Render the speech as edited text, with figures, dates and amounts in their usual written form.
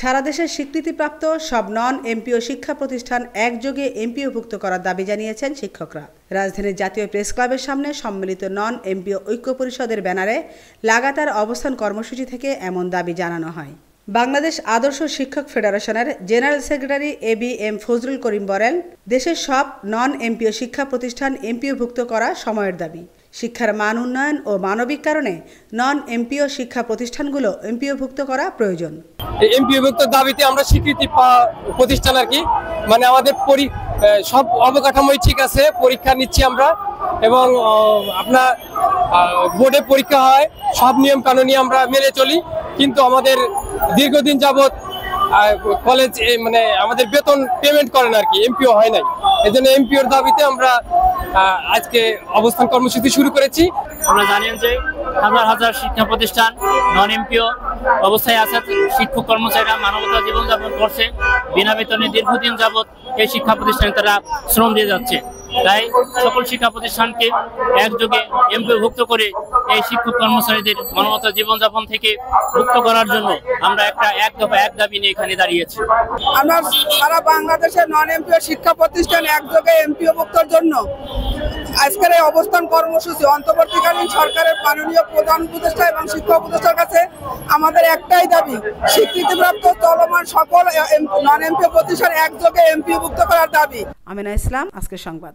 সারা দেশের স্বীকৃতিপ্রাপ্ত সব non MPO শিক্ষা প্রতিষ্ঠান একযোগে এমপিওভুক্ত করার দাবি জানিয়েছেন শিক্ষকরা। রাজধানীর জাতীয় প্রেস ক্লাবের সামনে সম্মিলিত নন এমপিও ঐক্য পরিষদের ব্যানারে লাগাতার অবস্থান কর্মসূচি থেকে এমন দাবি জানানো হয়। বাংলাদেশ আদর্শ শিক্ষক ফেডারেশনের general secretary ABM Fazlul Karim বলেন, দেশের সব নন এমপিও শিক্ষা প্রতিষ্ঠান এমপিওভুক্ত করা সময়ের দাবি। শিক্ষার মান উন্নয়ন ও মানবিক কারণে নন এমপিও শিক্ষা প্রতিষ্ঠানগুলো এমপিওভুক্ত করা প্রয়োজন। এমপিওভুক্ত দাবিতে আমরা স্বীকৃতি প্রতিষ্ঠান আর কি, মানে আমাদের সব অবকাঠামোই ঠিক আছে, পরীক্ষা নিচ্ছি আমরা এবং আপনার বোর্ডে পরীক্ষা হয়, সব নিয়ম কানুনই আমরা মেনে চলি, কিন্তু আমাদের দীর্ঘদিন যাবৎ কলেজ মানে আমাদের বেতন পেমেন্ট করেন আর কি, এমপিও হয় নাই। এজন্য এমপিওর দাবিতে আমরা আজকে অবস্থান কর্মসূচি শুরু করেছি। আমরা জানেন যে হাজার হাজার শিক্ষা প্রতিষ্ঠান নন এমপিও অবস্থায় আছে, শিক্ষক কর্মচারীরা মানবতা জীবনযাপন করছে, বিনা বেতনে দীর্ঘদিন যাবৎ এই শিক্ষা প্রতিষ্ঠানে তারা শ্রম দিয়ে যাচ্ছে। তাই সকল শিক্ষা প্রতিষ্ঠানকে একযোগে এমপিওভুক্ত করে এই শিক্ষক কর্মচারীদের মানবতা জীবনযাপন থেকে মুক্ত করার জন্য আমরা এক দাবি নিয়ে এখানে দাঁড়িয়েছি। আমরা সারা বাংলাদেশের নন এমপিও শিক্ষা প্রতিষ্ঠান একযোগে এমপিওভুক্তর জন্য আজকের এই অবস্থান কর্মসূচি অন্তর্বর্তীকালীন সরকারের মাননীয় প্রধান উপদেষ্টা এবং শিক্ষা উপদেষ্টার কাছে আমাদের একটাই দাবি, স্বীকৃতিপ্রাপ্ত চলমান সকল নন এমপিও প্রতিষ্ঠান একযোগে এমপিওভুক্ত করার দাবি। আমিনা ইসলাম, আজকের সংবাদ।